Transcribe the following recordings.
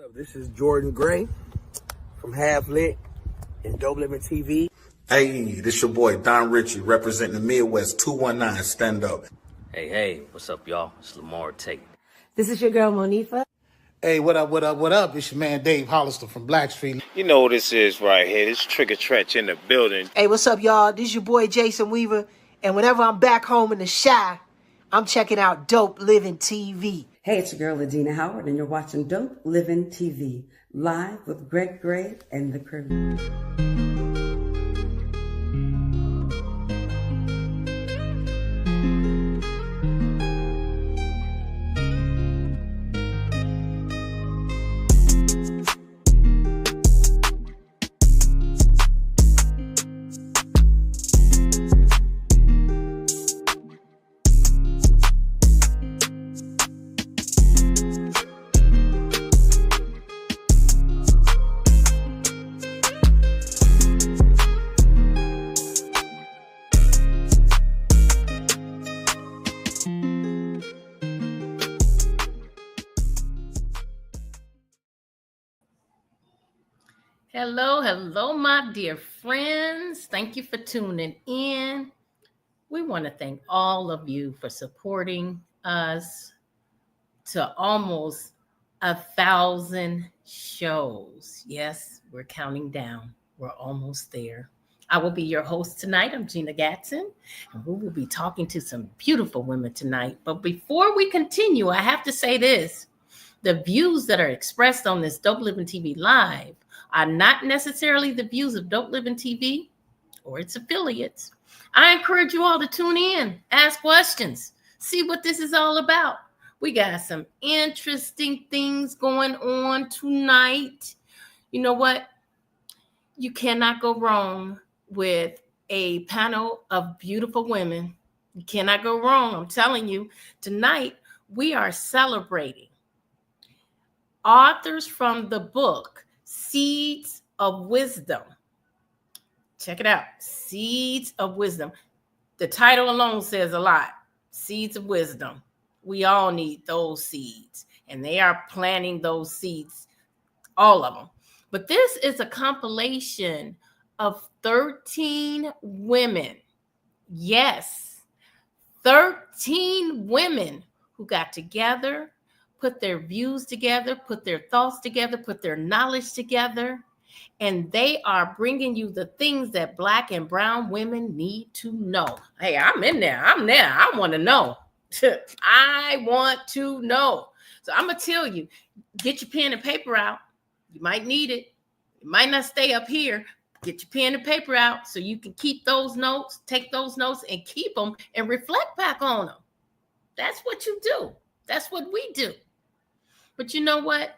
So this is Jordan Gray from Half Lit and DoperliveTV. Hey, this your boy Don Ritchie representing the Midwest 219 Stand Up. Hey, what's up, y'all? It's Lamar Tate. This is your girl, Monifa. Hey, what up? It's your man, Dave Hollister from Blackstreet. You know what this is right here. This Trigger Tretch in the building. Hey, what's up, y'all? This is your boy, Jason Weaver. And whenever I'm back home in the Chi, I'm checking out Dope Living TV. Hey, it's your girl, Ladina Howard, and you're watching Dope Living TV, live with Greg Gray and the crew. Hello, my dear friends. Thank you for tuning in. We want to thank all of you for supporting us to almost 1,000 shows. Yes, we're counting down. We're almost there. I will be your host tonight. I'm Gina Gatson, and we will be talking to some beautiful women tonight. But before we continue, I have to say this. The views that are expressed on this Dope Living TV Live are not necessarily the views of Dope Living TV or its affiliates. I encourage you all to tune in, ask questions, see what this is all about. We got some interesting things going on tonight. You know what? You cannot go wrong with a panel of beautiful women. You cannot go wrong. I'm telling you, tonight we are celebrating authors from the book Seeds of Wisdom. Check it out. Seeds of Wisdom. The title alone says a lot. Seeds of Wisdom. We all need those seeds. And they are planting those seeds, all of them. But this is a compilation of 13 women. Yes, 13 women who got together, put their views together, put their thoughts together, put their knowledge together, and they are bringing you the things that Black and brown women need to know. Hey, I'm in there. I'm there. I want to know. I want to know. So I'm going to tell you, get your pen and paper out. You might need it. It might not stay up here. Get your pen and paper out so you can keep those notes, take those notes and keep them and reflect back on them. That's what you do. That's what we do. But you know what?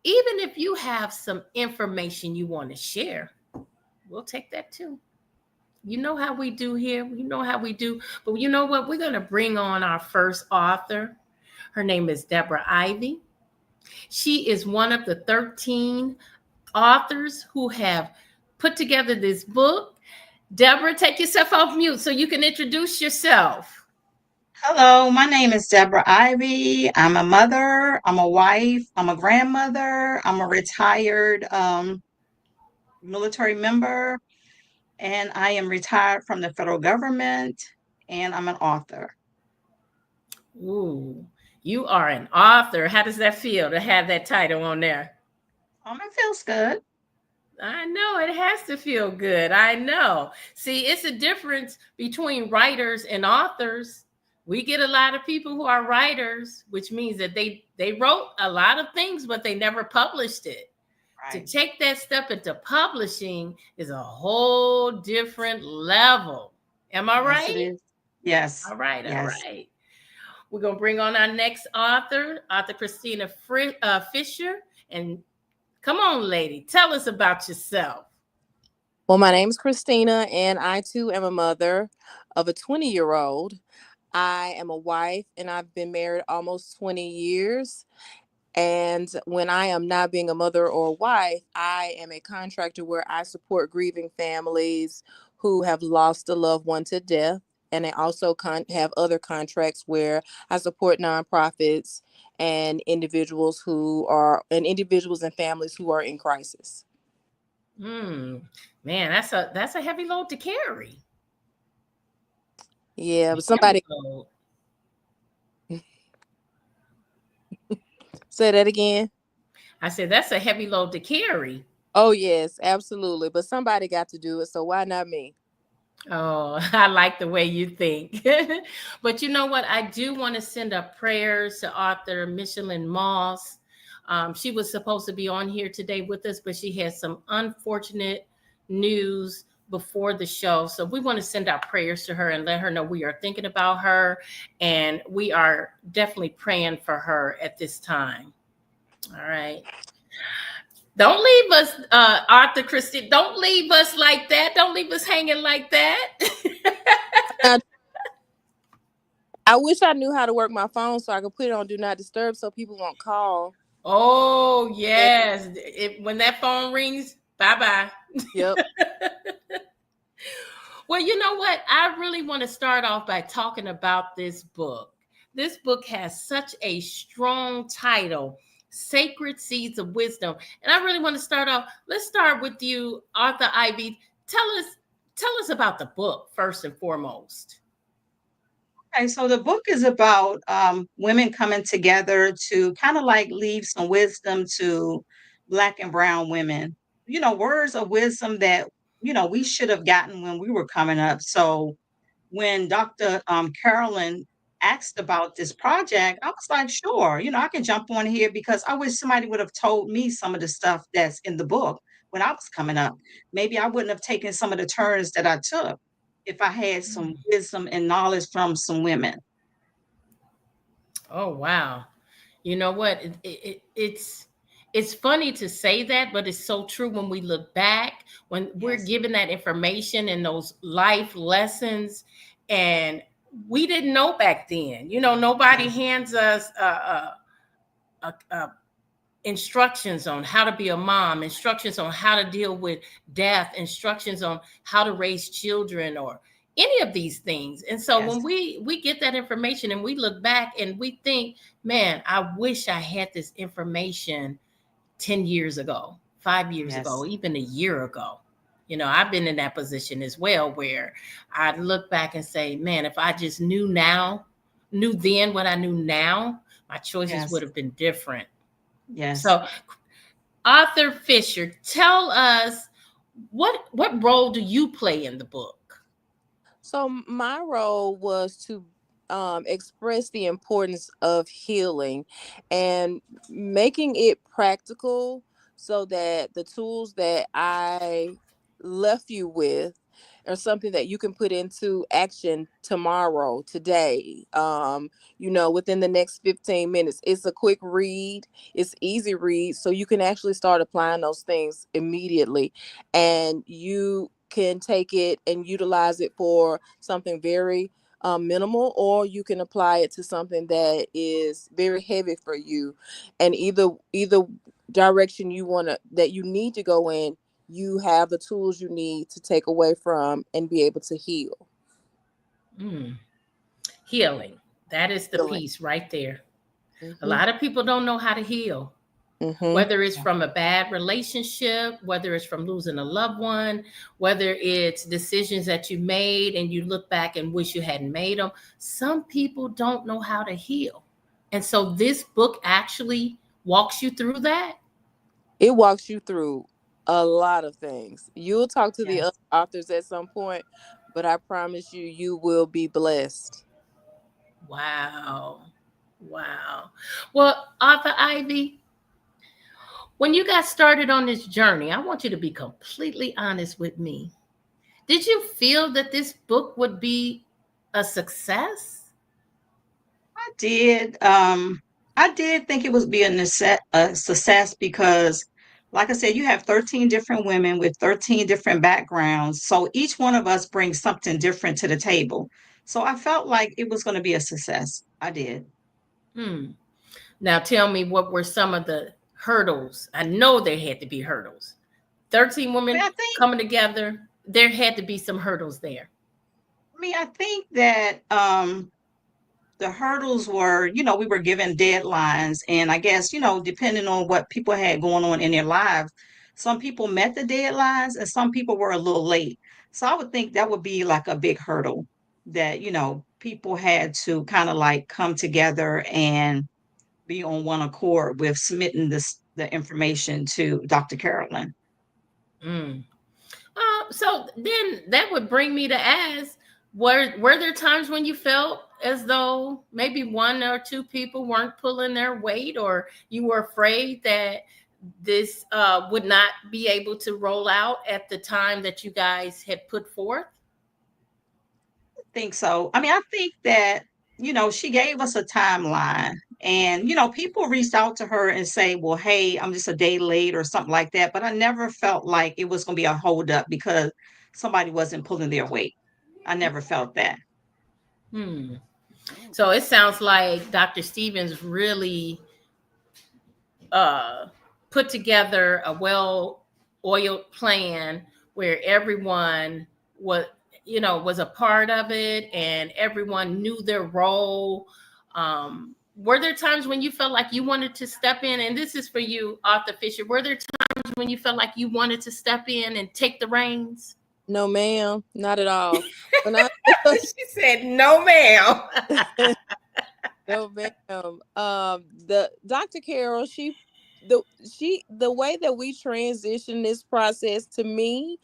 Even if you have some information you want to share, we'll take that too. You know how we do here. You know how we do. But you know what? We're going to bring on our first author. Her name is Deboraha Ivey. She is one of the 13 authors who have put together this book. Deborah, take yourself off mute so you can introduce yourself. Hello, my name is Deboraha Ivey. I'm a mother, I'm a wife, I'm a grandmother, I'm a retired military member, and I am retired from the federal government, and I'm an author. Ooh, you are an author. How does that feel to have that title on there? It feels good. I know it has to feel good. I know. See, it's a difference between writers and authors. We get a lot of people who are writers, which means that they wrote a lot of things, but they never published it. Right. To take that step into publishing is a whole different level. Am I right? Yes, it is. Yes. All right. Yes. All right. We're going to bring on our next author, Author Christina Fisher. And come on, lady, tell us about yourself. Well, my name is Christina, and I too am a mother of a 20-year-old. I am a wife, and I've been married almost 20 years. And when I am not being a mother or a wife, I am a contractor where I support grieving families who have lost a loved one to death. And I also have other contracts where I support nonprofits and individuals and families who are in crisis. Man, that's a heavy load to carry. Yeah, but somebody say that again. I said that's a heavy load to carry. Oh yes, absolutely. But somebody got to do it, so why not me? Oh, I like the way you think. But you know what? I do want to send up prayers to author Michelynn Moss. She was supposed to be on here today with us, but she had some unfortunate news before the show. So we want to send out prayers to her and let her know we are thinking about her, and we are definitely praying for her at this time. All right. Don't leave us, Author Christina. Don't leave us like that. Don't leave us hanging like that. I wish I knew how to work my phone so I could put it on Do Not Disturb so people won't call. Oh, yes. When that phone rings, bye-bye. Yep. Well, you know what? I really want to start off by talking about this book. This book has such a strong title, Sacred Seeds of Wisdom. And I really want to start off. Let's start with you, Author Ivey. Tell us about the book first and foremost. Okay, so the book is about women coming together to kind of like leave some wisdom to Black and brown women. Words of wisdom that, we should have gotten when we were coming up. So when Dr. Carolyn asked about this project, I was like, sure, I can jump on here because I wish somebody would have told me some of the stuff that's in the book when I was coming up. Maybe I wouldn't have taken some of the turns that I took if I had some wisdom and knowledge from some women. Oh, wow. You know what? It's funny to say that, but it's so true when we look back, when we're given that information and those life lessons, and we didn't know back then. Nobody hands us instructions on how to be a mom, instructions on how to deal with death, instructions on how to raise children or any of these things. And so when we get that information and we look back and we think, man, I wish I had this information 10 years ago, 5 years ago, even a year ago. I've been in that position as well, where I look back and say, man, if I just knew then what I knew now, my choices would have been different. Yes. So, Author Fisher, tell us what role do you play in the book? So my role was to express the importance of healing and making it practical so that the tools that I left you with are something that you can put into action tomorrow, today, within the next 15 minutes. It's a quick read. It's easy read. So you can actually start applying those things immediately, and you can take it and utilize it for something very minimal, or you can apply it to something that is very heavy for you. And either direction that you need to go in, you have the tools you need to take away from and be able to heal. Healing. That is the piece right there. Mm-hmm. A lot of people don't know how to heal. Mm-hmm. Whether it's from a bad relationship, whether it's from losing a loved one, whether it's decisions that you made and you look back and wish you hadn't made them. Some people don't know how to heal. And so this book actually walks you through that. It walks you through a lot of things. You'll talk to the other authors at some point, but I promise you will be blessed. Wow. Well, Author Ivey, when you got started on this journey, I want you to be completely honest with me. Did you feel that this book would be a success? I did. I did think it would be a success because, like I said, you have 13 different women with 13 different backgrounds. So each one of us brings something different to the table. So I felt like it was going to be a success. I did. Now tell me, what were some of the hurdles? I know there had to be hurdles. 13 women coming together. There had to be some hurdles there. I mean, I think that the hurdles were, we were given deadlines, and I guess, depending on what people had going on in their lives, some people met the deadlines and some people were a little late. So I would think that would be like a big hurdle that, people had to kind of like come together and be on one accord with submitting the information to Dr. Carolyn. Mm. So then that would bring me to ask, were there times when you felt as though maybe one or two people weren't pulling their weight, or you were afraid that this would not be able to roll out at the time that you guys had put forth? Think so. I mean, I think that, she gave us a timeline, and, people reached out to her and say, well, hey, I'm just a day late or something like that. But I never felt like it was going to be a holdup because somebody wasn't pulling their weight. I never felt that. Hmm. So it sounds like Dr. Stevens really put together a well-oiled plan where everyone was a part of it and everyone knew their role. Were there times when you felt like you wanted to step in? And this is for you, Author Fisher. Were there times when you felt like you wanted to step in and take the reins? No, ma'am, not at all. When She said, "No, ma'am." No, ma'am. The Dr. Carol, the way that we transition this process, to me,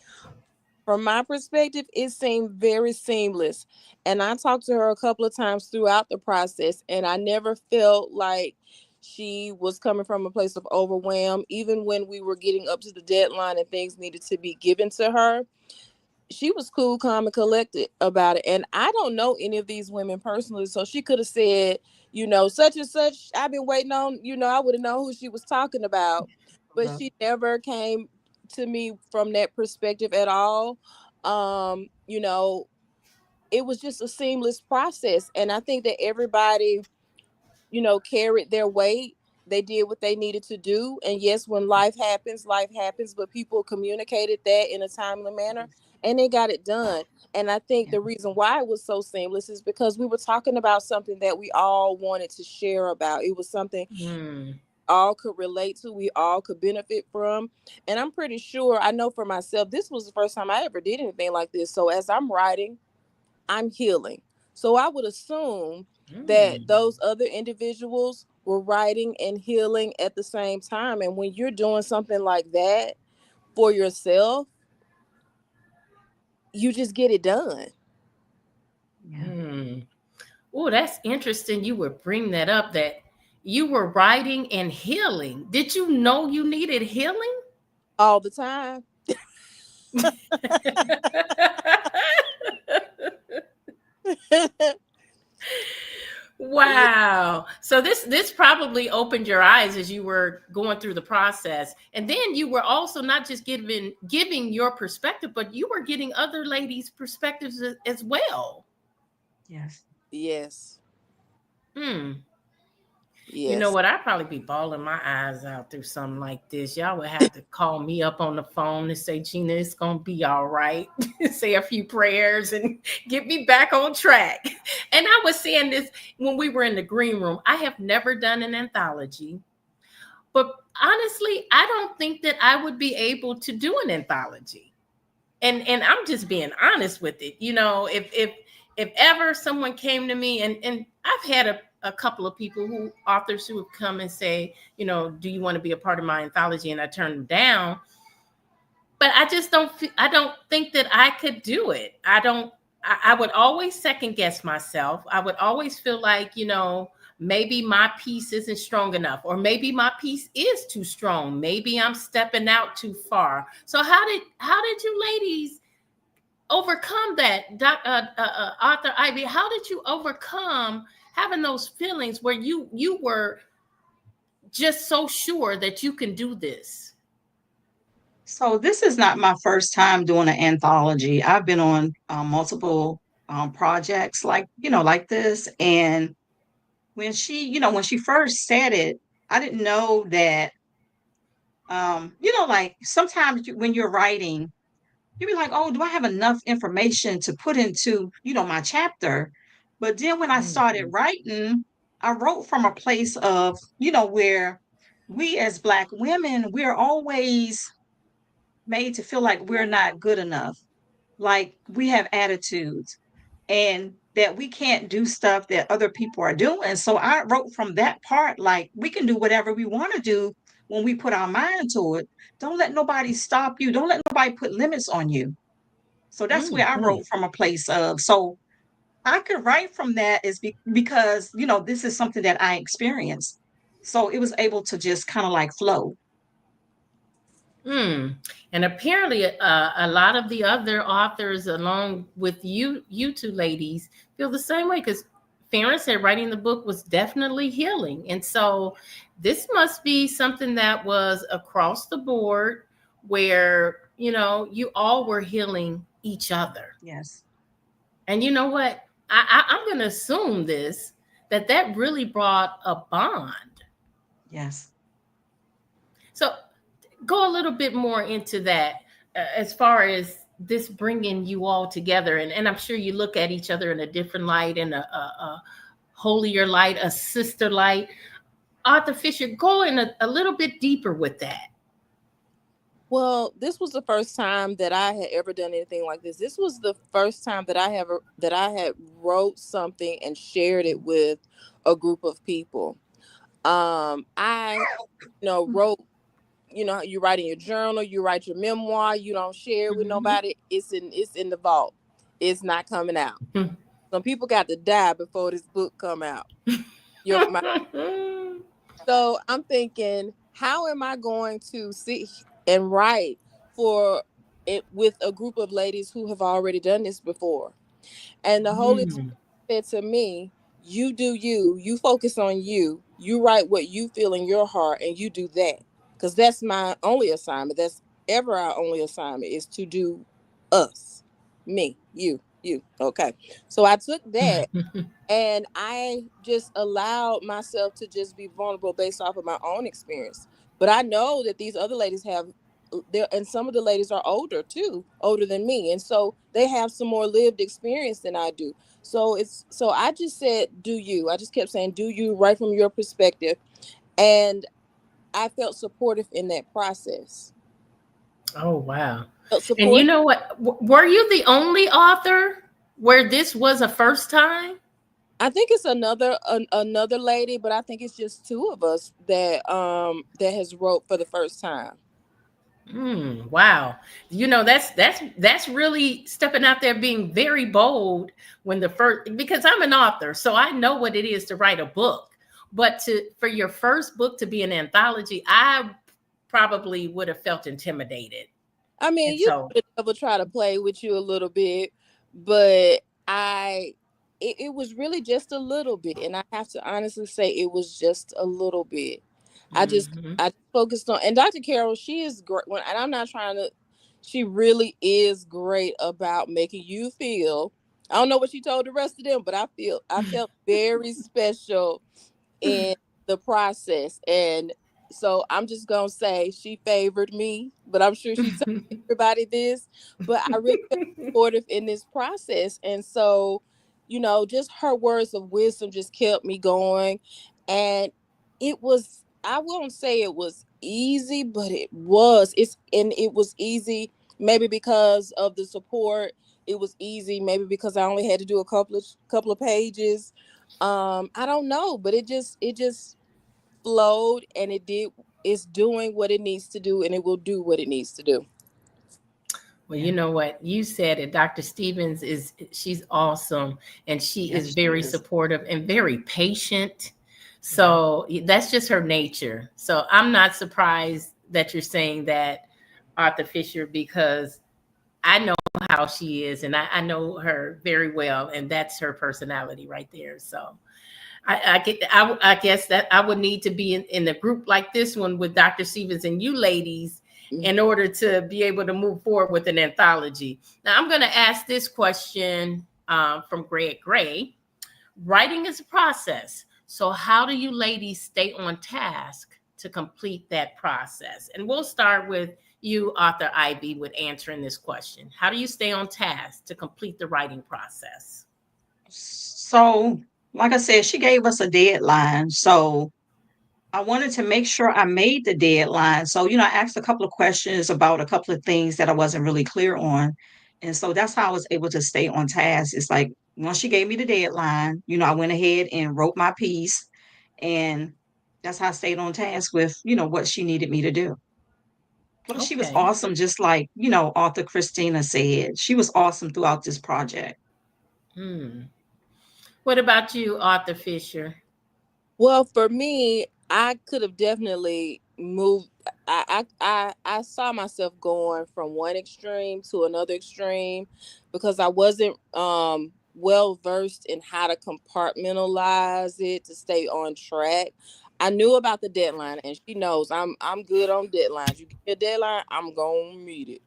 from my perspective, it seemed very seamless. And I talked to her a couple of times throughout the process, and I never felt like she was coming from a place of overwhelm. Even when we were getting up to the deadline and things needed to be given to her, she was cool, calm, and collected about it. And I don't know any of these women personally, so she could have said, such and such, I've been waiting on, I would have known who she was talking about. But she never came to me from that perspective at all. It was just a seamless process. And I think that everybody, carried their weight. They did what they needed to do. And yes, when life happens, but people communicated that in a timely manner and they got it done. And I think the reason why it was so seamless is because we were talking about something that we all wanted to share about. It was something all could relate to, we all could benefit from. And I'm pretty sure, I know for myself, this was the first time I ever did anything like this. So as I'm writing, I'm healing. So I would assume that those other individuals were writing and healing at the same time. And when you're doing something like that for yourself, you just get it done. Oh, that's interesting. You would bring that up, that you were writing and healing. Did you know you needed healing? All the time. Wow. So this probably opened your eyes as you were going through the process. And then you were also not just giving your perspective, but you were getting other ladies' perspectives as well. Yes. Yes. Yes. You know what? I'd probably be bawling my eyes out through something like this. Y'all would have to call me up on the phone and say, Gina, it's going to be all right. Say a few prayers and get me back on track. And I was saying this when we were in the green room. I have never done an anthology. But honestly, I don't think that I would be able to do an anthology. And I'm just being honest with it. If ever someone came to me, and I've had a couple of authors who have come and say, do you want to be a part of my anthology? And I turned them down. But I don't think that I could do it. I would always second guess myself. I would always feel like, maybe my piece isn't strong enough, or maybe my piece is too strong. Maybe I'm stepping out too far. So how did you ladies overcome that, Author Ivey? How did you overcome having those feelings where you were just so sure that you can do this? So this is not my first time doing an anthology. I've been on multiple projects like this. And when she first said it, I didn't know that, like sometimes when you're writing, you'd be like, oh, do I have enough information to put into, my chapter? But then when I started Mhm. writing, I wrote from a place of, where we as Black women, we're always made to feel like we're not good enough, like we have attitudes, and that we can't do stuff that other people are doing. So I wrote from that part, like we can do whatever we want to do when we put our mind to it. Don't let nobody stop you. Don't let nobody put limits on you. So that's where I wrote Mhm. from a place of, so I could write from that is because, this is something that I experienced. So it was able to just kind of like flow. Mm. And apparently, a lot of the other authors, along with you two ladies, feel the same way. Because Farron said writing the book was definitely healing, and so this must be something that was across the board, where you all were healing each other. Yes. And you know what? I'm going to assume that really brought a bond. Yes. So go a little bit more into that, as far as this bringing you all together, and I'm sure you look at each other in a different light, in a holier light, a sister light. Author Fisher, go in a little bit deeper with that. Well, this was the first time that I had ever done anything like this. This was the first time that I had wrote something and shared it with a group of people. I wrote, you write in your journal, you write your memoir, you don't share it with Mhm. nobody. It's in the vault. It's not coming out. Hmm. Some people got to die before this book come out. So I'm thinking, how am I going to sit and write for it with a group of ladies who have already done this before? And the Holy Spirit Mm. said to me, you do you, you focus on you write what you feel in your heart, and you do that. Because that's my only assignment. That's ever our only assignment, is to do us, me, you. Okay. So I took that and I just allowed myself to just be vulnerable based off of my own experience. But I know that these other ladies have there, and some of the ladies are older too, older than me. And so they have some more lived experience than I do. So I just said, do you. I just kept saying, do you, right from your perspective. And I felt supportive in that process. Oh, wow. Felt And you support. know what? Were you the only author where this was a first time? I think it's another lady, but I think it's just two of us that has wrote for the first time. Wow. That's really stepping out there, being very bold when the first, because I'm an author, so I know what it is to write a book. But for your first book to be an anthology, I probably would have felt intimidated. I And mean, so, the devil try to play with you a little bit, but it was really just a little bit, and I have to honestly say it was just a little bit. I just mhm. I focused on, and Dr. Carol, she is great. And I'm not trying to. She really is great about making you feel. I don't know what she told the rest of them, but I felt very special in the process. And so I'm just gonna say she favored me, but I'm sure she told everybody this. But I really felt supportive in this process. And so, just her words of wisdom just kept me going. And I won't say it was easy, but it was easy maybe because of the support. It was easy maybe because I only had to do a couple of pages. I don't know, but it just flowed, and it's doing what it needs to do, and it will do what it needs to do. Well, you know what? You said it. Dr. Stevens she's awesome, and she is Yes, she very is. supportive and very patient. Yeah. So that's just her nature. So I'm not surprised that you're saying that, Arthur Fisher, because I know how she is, and I know her very well, and that's her personality right there. So I guess that I would need to be in a group like this one with Dr. Stevens and you ladies in order to be able to move forward with an anthology. Now, I'm going to ask this question from Greg Gray. Writing is a process. So how do you ladies stay on task to complete that process? And we'll start with you, Author Ivey, with answering this question. How do you stay on task to complete the writing process? So, like I said, she gave us a deadline. So I wanted to make sure I made the deadline. So, I asked a couple of questions about a couple of things that I wasn't really clear on. And so that's how I was able to stay on task. It's like once she gave me the deadline, I went ahead and wrote my piece. And that's how I stayed on task with, what she needed me to do. Plus, she was Okay. awesome, just like, Author Christina said. She was awesome throughout this project. What about you, Author Fisher? Well, for me, I could have definitely moved. I saw myself going from one extreme to another extreme because I wasn't well versed in how to compartmentalize it to stay on track. I knew about the deadline, and she knows I'm good on deadlines. You give me a deadline, I'm gonna meet it.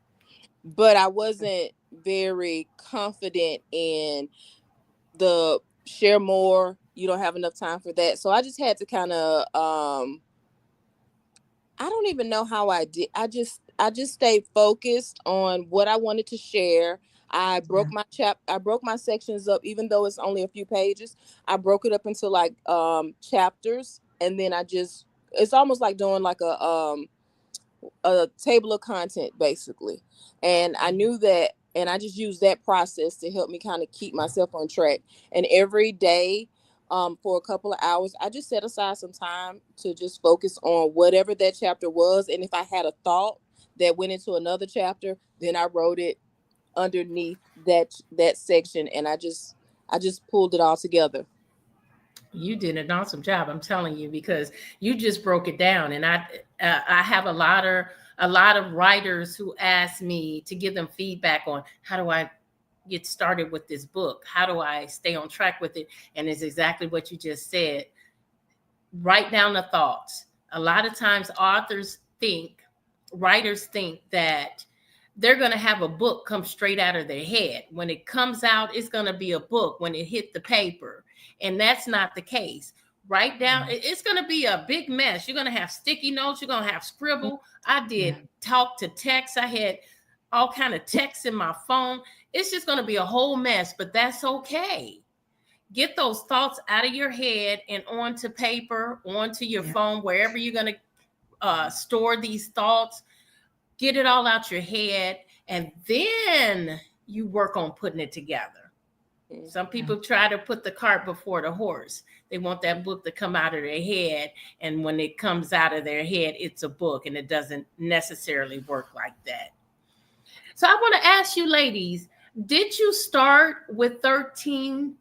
But I wasn't very confident in the share more. You don't have enough time for that. So I just had to kind of I don't even know how I did. I just stayed focused on what I wanted to share. I broke I broke my sections up, even though it's only a few pages. I broke it up into like chapters, and then it's almost like doing like a table of content basically. And I knew that, and I just used that process to help me kind of keep myself on track. And every day, for a couple of hours, I just set aside some time to just focus on whatever that chapter was. And if I had a thought that went into another chapter, then I wrote it underneath that section, and I just pulled it all together. You did an awesome job, I'm telling you, because you just broke it down. And I have a lot of writers who ask me to give them feedback on how do I get started with this book? How do I stay on track with it? And it's exactly what you just said. Write down the thoughts. A lot of times writers think that they're going to have a book come straight out of their head. When it comes out, it's going to be a book when it hit the paper. And that's not the case. Write down, it's going to be a big mess. You're going to have sticky notes. You're going to have scribble. I did talk to text. I had all kind of texts in my phone. It's just going to be a whole mess, but that's okay. Get those thoughts out of your head and onto paper, onto your phone, wherever you're going to store these thoughts. Get it all out your head, and then you work on putting it together. Some people try to put the cart before the horse. They want that book to come out of their head, and when it comes out of their head, it's a book, and it doesn't necessarily work like that. So I want to ask you ladies, did you start with 13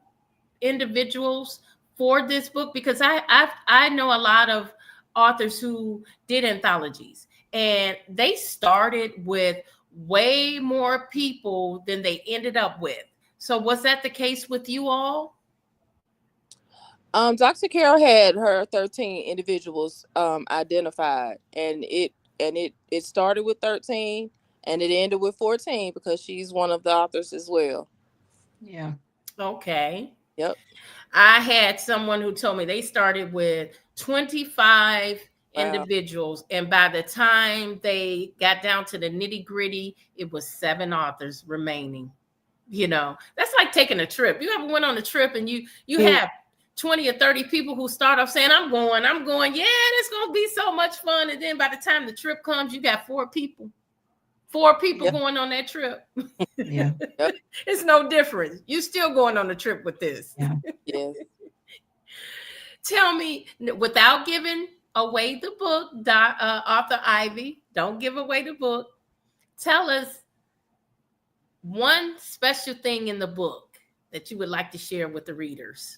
individuals for this book? Because I know a lot of authors who did anthologies, and they started with way more people than they ended up with. So was that the case with you all? Dr. Carroll had her 13 individuals identified, and it started with 13 and it ended with 14 because she's one of the authors as well. Yeah. Okay. Yep. I had someone who told me they started with 25 individuals, and by the time they got down to the nitty-gritty, it was 7 authors remaining. That's like taking a trip. You ever went on a trip and you have 20 or 30 people who start off saying, I'm going, yeah, it's going to be so much fun. And then by the time the trip comes, you got 4 people going on that trip. Yeah. It's no different. You still going on the trip with this. Yeah. Tell me, without giving away the book, Author Ivey, don't give away the book. Tell us one special thing in the book that you would like to share with the readers.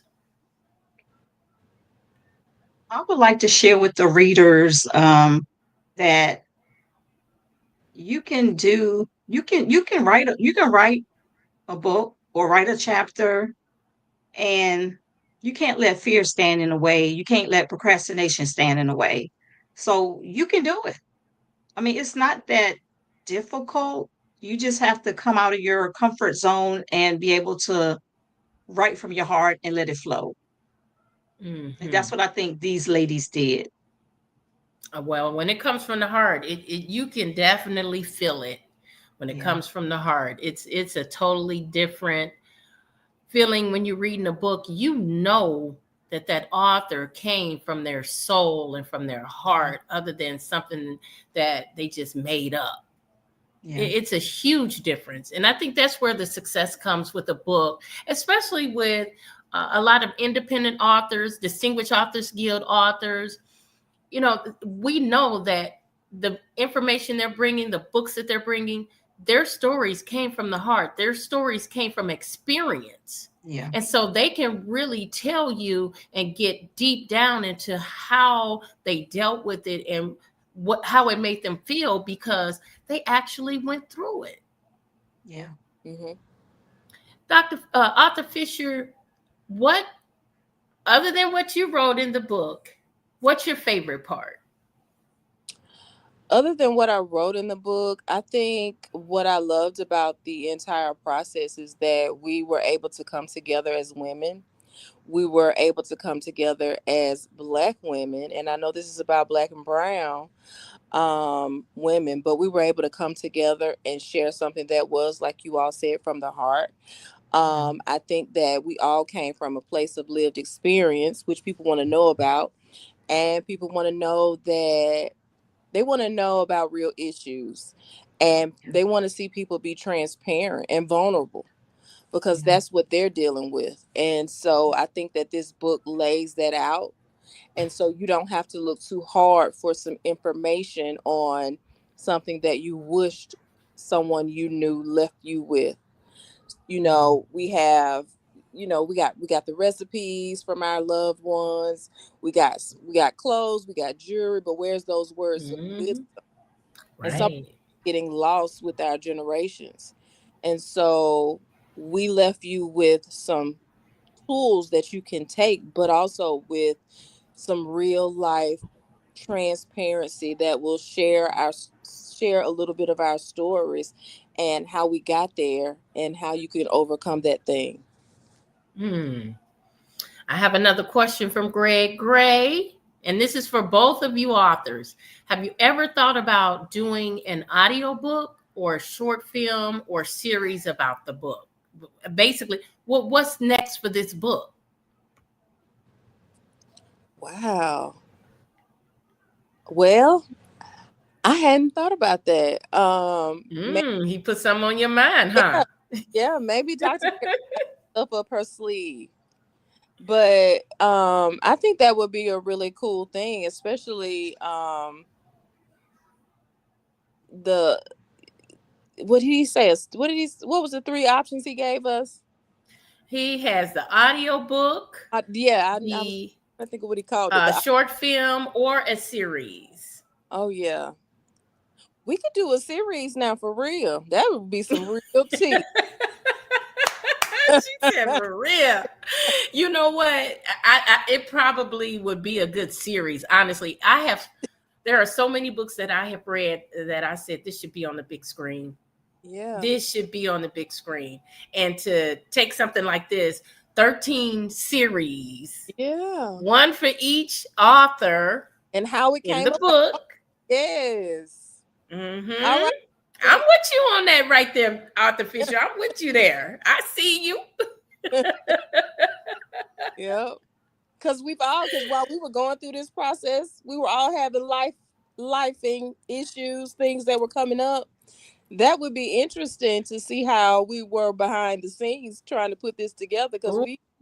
I would like to share with the readers that you can write a book or write a chapter, and you can't let fear stand in the way. You can't let procrastination stand in the way. So you can do it. I mean, it's not that difficult. You just have to come out of your comfort zone and be able to write from your heart and let it flow. And that's what I think these ladies did. Well, when it comes from the heart, you can definitely feel it. When it Yeah. comes from the heart, it's a totally different feeling when you're reading a book. You know that author came from their soul and from their heart, other than something that they just made up. Yeah. It's a huge difference, and I think that's where the success comes with a book, especially with a lot of independent authors, distinguished authors guild authors. You know, we know that the information they're bringing, the books that they're bringing, their stories came from the heart. Their stories came from experience. Yeah. And so they can really tell you and get deep down into how they dealt with it and how it made them feel, because they actually went through it. Yeah. Mm-hmm. Dr. Author Fisher, what, other than what you wrote in the book, what's your favorite part? Other than what I wrote in the book, I think what I loved about the entire process is that we were able to come together as women. We were able to come together as Black women. And I know this is about Black and Brown women, but we were able to come together and share something that was, like you all said, from the heart. I think that we all came from a place of lived experience, which people want to know about. And people want to know that they want to know about real issues. And they want to see people be transparent and vulnerable, because that's what they're dealing with. And so I think that this book lays that out. And so you don't have to look too hard for some information on something that you wished someone you knew left you with. You know, we have, we got the recipes from our loved ones. We got clothes, we got jewelry, but where's those words of wisdom? And some Right. getting lost with our generations. And so we left you with some tools that you can take, but also with some real life transparency that will share a little bit of our stories and how we got there and how you can overcome that thing. Hmm. I have another question from Greg Gray, and this is for both of you authors. Have you ever thought about doing an audiobook or a short film or series about the book? Basically, what's next for this book? Wow. Well, I hadn't thought about that. He put something on your mind, huh? Maybe Dr. up her sleeve. But I think that would be a really cool thing, especially the what did he say? What was the three options he gave us? He has the audio book, I think of what he called it. short film, or a series. Oh yeah, we could do a series now for real. That would be some real tea. She said, for real. You know what? It probably would be a good series. Honestly, there are so many books that I have read that I said, this should be on the big screen. Yeah. This should be on the big screen. And to take something like this, 13 series. Yeah. One for each author. And how it came in the book. Yes. Mm-hmm. All right. I'm with you on that right there, Author Fisher. I'm with you there. I see you. Yep. Because while we were going through this process, we were all having lifing issues, things that were coming up. That would be interesting to see how we were behind the scenes trying to put this together, because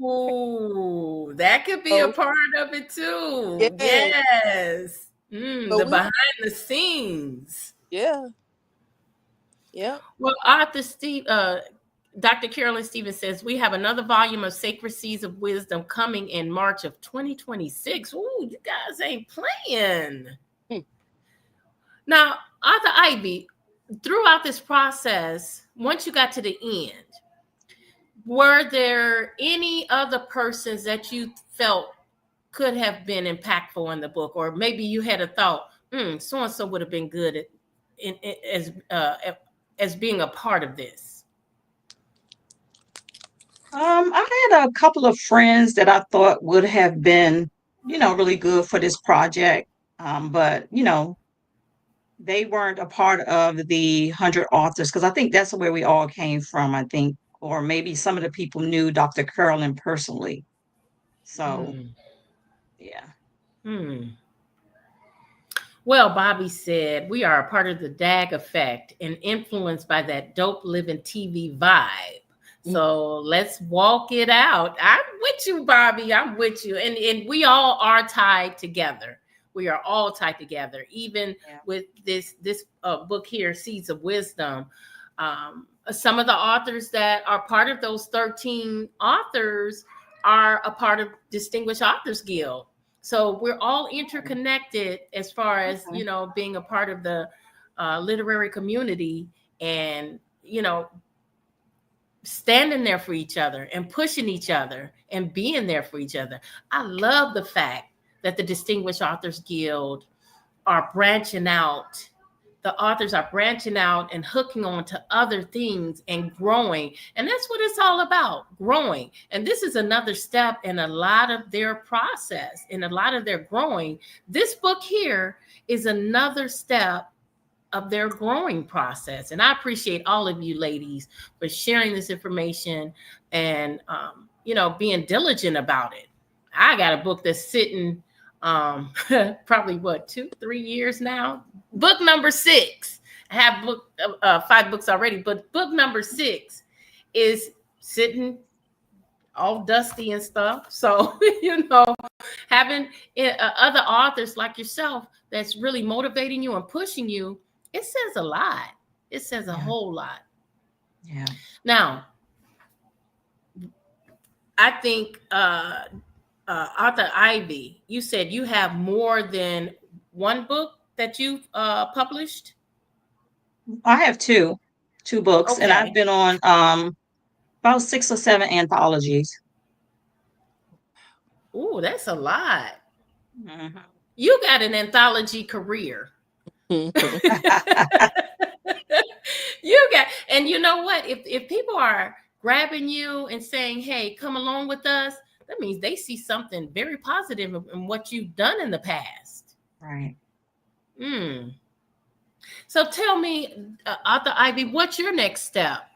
Ooh, that could be a part of it too. Yes. The behind the scenes. Yeah. Yeah. Well, Dr. Carolyn Stevens says we have another volume of Sacred Seeds of Wisdom coming in March of 2026. Ooh, you guys ain't playing. Now, Author Ivey, throughout this process, once you got to the end, were there any other persons that you felt could have been impactful in the book, or maybe you had a thought, so and so would have been good as being a part of this? I had a couple of friends that I thought would have been, really good for this project. But they weren't a part of the 100 authors because I think that's where we all came from, I think, or maybe some of the people knew Dr. Carolyn personally. So, yeah. Hmm. Well, Bobby said, we are a part of the DAG effect and influenced by that dope living TV vibe. So let's walk it out. I'm with you, Bobby. I'm with you. And we all are tied together. We are all tied together. Even with this book here, Seeds of Wisdom. Some of the authors that are part of those 13 authors are a part of Distinguished Authors Guild. So we're all interconnected as far as, being a part of the literary community and, standing there for each other and pushing each other and being there for each other. I love the fact that the Distinguished Authors Guild are branching out. The authors are branching out and hooking on to other things and growing. And that's what it's all about, growing. And this is another step in a lot of their process, in a lot of their growing. This book here is another step of their growing process. And I appreciate all of you ladies for sharing this information and, being diligent about it. I got a book that's sitting probably 2-3 years now. Book number 6. I have 5 books already, but book number 6 is sitting all dusty and stuff. So, having other authors like yourself that's really motivating you and pushing you, it says a lot. It says a whole lot. Yeah. Now, I think Author Ivey, you said you have more than one book that you've published? I have two books, Okay. and I've been on about 6 or 7 anthologies. Ooh, that's a lot. Mm-hmm. You got an anthology career. You got, and you know what? If people are grabbing you and saying, "Hey, come along with us," that means they see something very positive in what you've done in the past. Right. So tell me, Author Ivey, what's your next step?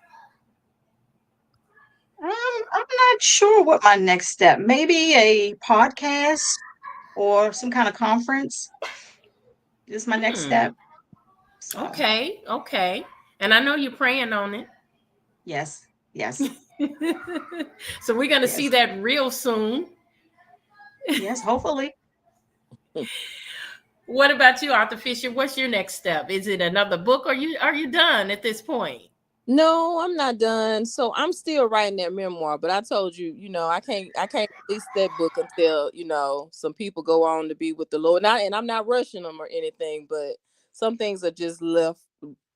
I'm not sure what my next step. Maybe a podcast or some kind of conference is my next step. So, Okay. And I know you're praying on it. Yes. So we're going to see that real soon. Yes, hopefully. What about you, Author Fisher? What's your next step? Is it another book, or are you done at this point? No, I'm not done. So I'm still writing that memoir, but I told you, I can't release that book until, some people go on to be with the Lord. And I'm not rushing them or anything, but some things are just left.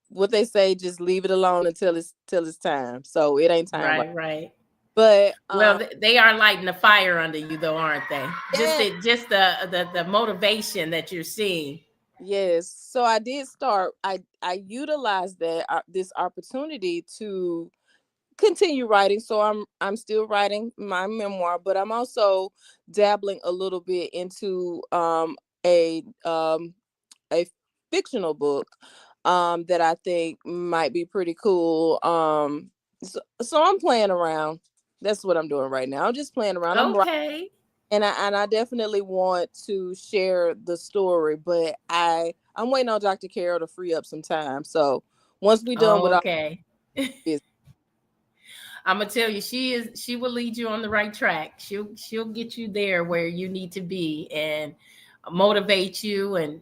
What they say, just leave it alone until it's time. So it ain't time. Right. But well, they are lighting a fire under you, though, aren't they? Just the motivation that you're seeing. Yes. So I did start. I utilized this opportunity to continue writing. So I'm still writing my memoir, but I'm also dabbling a little bit into a fictional book that I think might be pretty cool. So I'm playing around. That's what I'm doing right now. I'm just playing around. Okay. And I definitely want to share the story, but I'm waiting on Dr. Carol to free up some time. So once we're done with I'm gonna tell you, she will lead you on the right track. She'll get you there where you need to be and motivate you and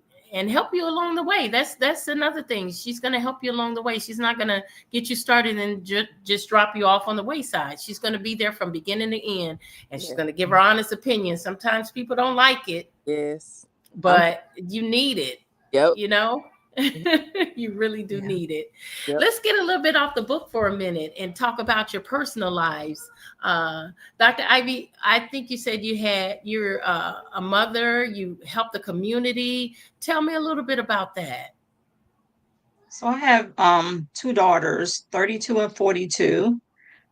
help you along the way. That's another thing. She's gonna help you along the way. She's not gonna get you started and just drop you off on the wayside. She's gonna be there from beginning to end, and she's gonna give her honest opinion. Sometimes people don't like it. Yes, but you need it. Yep. You really do need it. Yep. Let's get a little bit off the book for a minute and talk about your personal lives. Dr. Ivey, I think you said you're a mother, you help the community. Tell me a little bit about that. So I have 2 daughters, 32 and 42.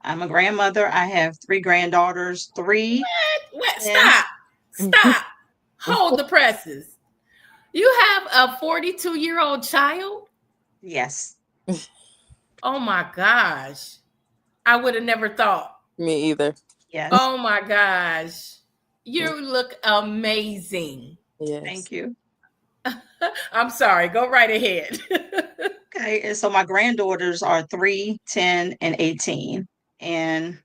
I'm a grandmother. I have 3 granddaughters, 3. What? Stop. Hold the presses. You have a 42-year-old child? Yes. Oh my gosh. I would have never thought. Me either. Yes. Oh my gosh. You look amazing. Yes. Thank you. I'm sorry. Go right ahead. Okay. And so my granddaughters are 3, 10, and 18. And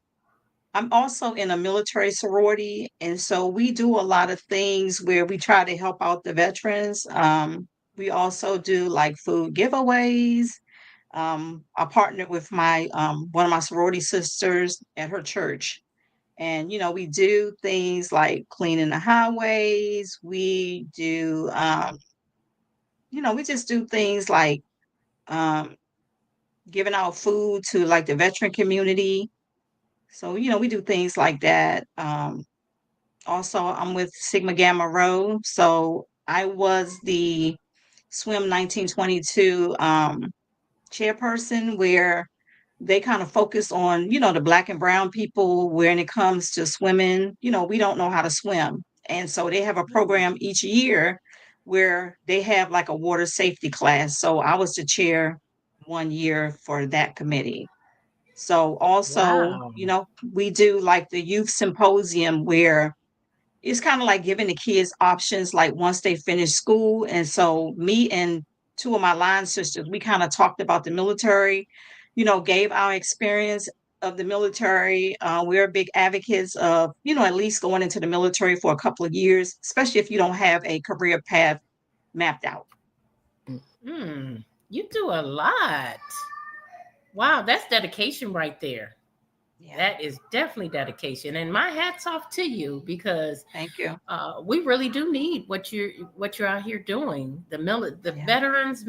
I'm also in a military sorority. And so we do a lot of things where we try to help out the veterans. We also do like food giveaways. I partnered with my one of my sorority sisters at her church. And we do things like cleaning the highways. We do we just do things like um giving out food to like the veteran community. So, we do things like that. Also, I'm with Sigma Gamma Rho. So I was the Swim 1922 chairperson where they kind of focus on, the black and brown people when it comes to swimming. We don't know how to swim. And so they have a program each year where they have like a water safety class. So I was the chair one year for that committee. So also, Wow. we do like the youth symposium where it's kind of like giving the kids options like once they finish school. And so me and two of my line sisters, we kind of talked about the military, gave our experience of the military. We're big advocates of, at least going into the military for a couple of years, especially if you don't have a career path mapped out. You do a lot. Wow, that's dedication right there. Yeah. That is definitely dedication, and my hat's off to you because Thank you. we really do need what you're out here doing. The Yeah. veterans,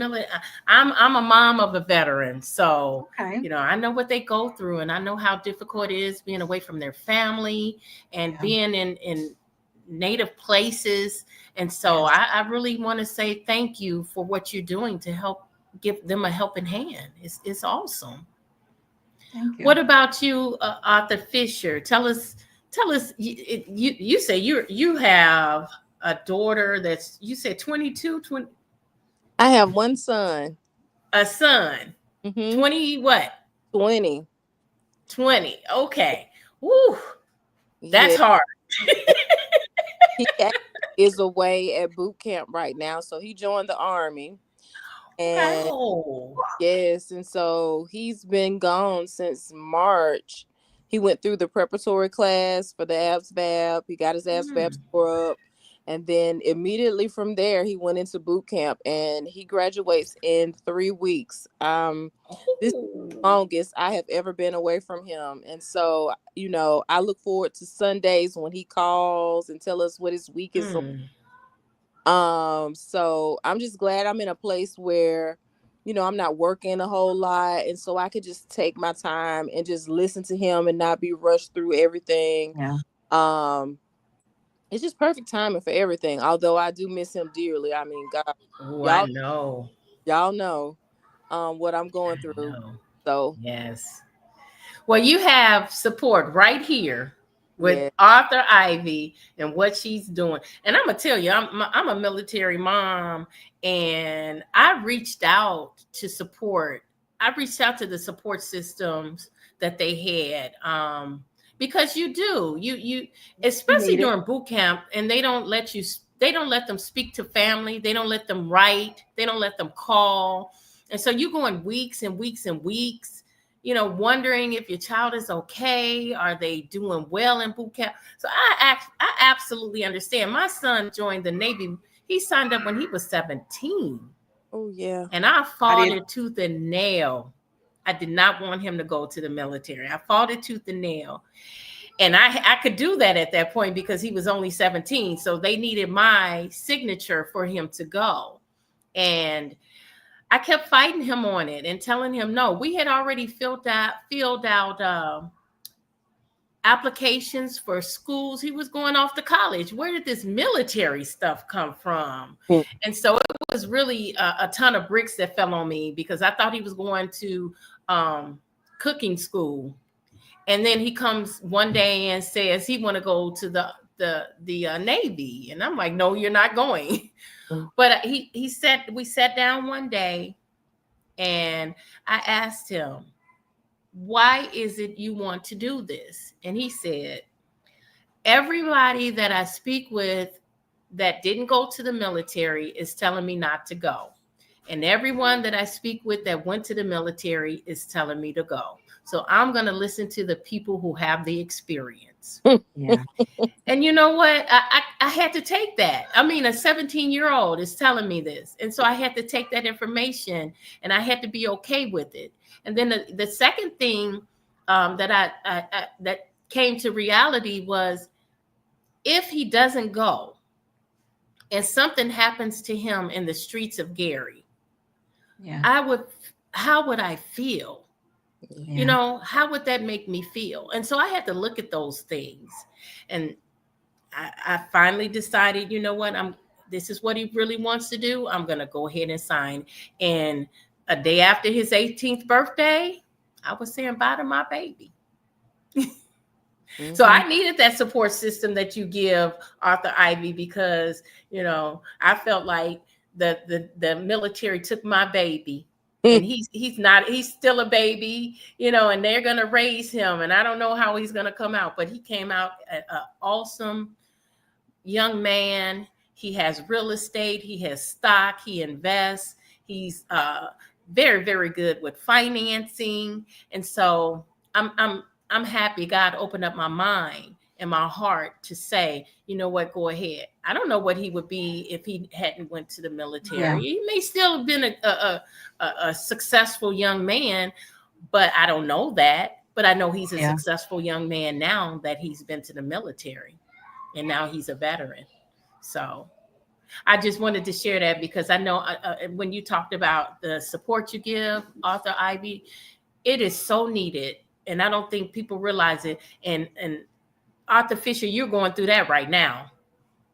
I'm a mom of a veteran, so Okay. I know what they go through, and I know how difficult it is being away from their family and Yeah. being in native places. And so Yes. I really want to say thank you for what you're doing to help give them a helping hand. It's awesome. Thank you. What about you, Author Fisher? Tell us. You say you have a daughter that's, you said 22, 20, I have one son. a son. 20 what? 20. 20. Okay. Woo. Yeah. That's hard. He actually is away at boot camp right now. So he joined the Army. And Oh. yes, and so he's been gone since March. He went through the preparatory class for the ASVAB. He got his ASVAB score up. And then immediately from there, he went into boot camp and he graduates in 3 weeks. This is the longest I have ever been away from him. And so, I look forward to Sundays when he calls and tell us what his week is like. So I'm just glad I'm in a place where, I'm not working a whole lot. And so I could just take my time and just listen to him and not be rushed through everything. Yeah. It's just perfect timing for everything. Although I do miss him dearly. I mean, God, I know. y'all know what I'm going through. So yes. Well, you have support right here with yeah. Author Ivey and what she's doing. And I'm gonna tell you, I'm a military mom, and I reached out to support. I reached out to the support systems that they had, because you especially during boot camp, and they don't let them speak to family. They don't let them write. They don't let them call. And so you go in weeks and weeks and weeks, wondering if your child is okay. Are they doing well in boot camp? So I absolutely understand. My son joined the Navy. He signed up when he was 17. Oh, yeah. And I fought it tooth and nail. I did not want him to go to the military. I fought it tooth and nail. And I could do that at that point because he was only 17. So they needed my signature for him to go. And I kept fighting him on it and telling him, no, we had already filled out applications for schools. He was going off to college. Where did this military stuff come from? And so it was really a ton of bricks that fell on me because I thought he was going to cooking school. And then he comes one day and says he want to go to the Navy. And I'm like, no, you're not going. But we sat down one day and I asked him, why is it you want to do this? And he said, everybody that I speak with that didn't go to the military is telling me not to go. And everyone that I speak with that went to the military is telling me to go. So I'm going to listen to the people who have the experience. Yeah. And you know what? I had to take that. I mean, a 17-year-old is telling me this. And so I had to take that information and I had to be okay with it. And then the second thing that that came to reality was, if he doesn't go and something happens to him in the streets of Gary, how would I feel? Yeah. You know, how would that make me feel? And so I had to look at those things. And I finally decided, you know what, this is what he really wants to do. I'm going to go ahead and sign. And a day after his 18th birthday, I was saying bye to my baby. So I needed that support system that you give, Author Ivey, because, you know, I felt like the military took my baby. And he's still a baby, you know, and they're going to raise him. And I don't know how he's going to come out, but he came out an awesome young man. He has real estate. He has stock. He invests. He's very, very good with financing. And so I'm happy God opened up my mind and my heart to say, you know what, go ahead. I don't know what he would be if he hadn't went to the military. Yeah. He may still have been a successful young man, but I don't know that. But I know he's a successful young man now that he's been to the military, and now he's a veteran. So I just wanted to share that because I know when you talked about the support you give, Author Ivey, it is so needed. And I don't think people realize it. And Author Fisher, you're going through that right now.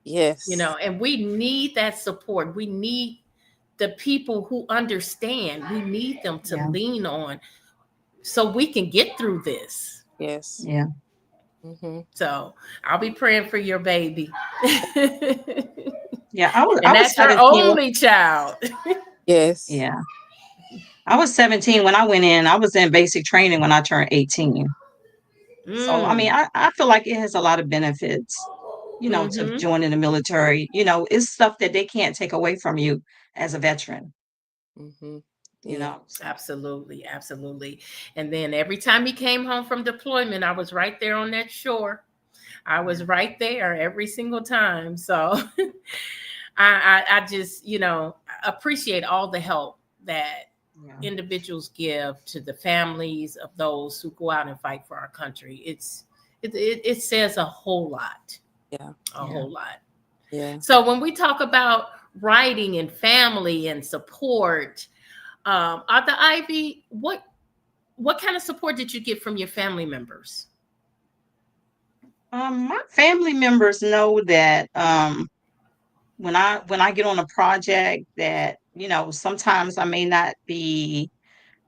Yes. You know, and we need that support. We need the people who understand. We need them to lean on so we can get through this. Yes. Yeah. So I'll be praying for your baby. Yeah. I was that's her 17 only child. Yes. Yeah. I was 17 when I went in. I was in basic training when I turned 18. So, I mean, I feel like it has a lot of benefits, you know, to joining the military. You know, it's stuff that they can't take away from you as a veteran. You know, so. Absolutely. And then every time he came home from deployment, I was right there on that shore. I was right there every single time. So I just, you know, appreciate all the help that individuals give to the families of those who go out and fight for our country. It says a whole lot. A whole lot. Yeah. So when we talk about writing and family and support, Author Ivey, what kind of support did you get from your family members? My family members know that when I get on a project that, you know, sometimes I may not be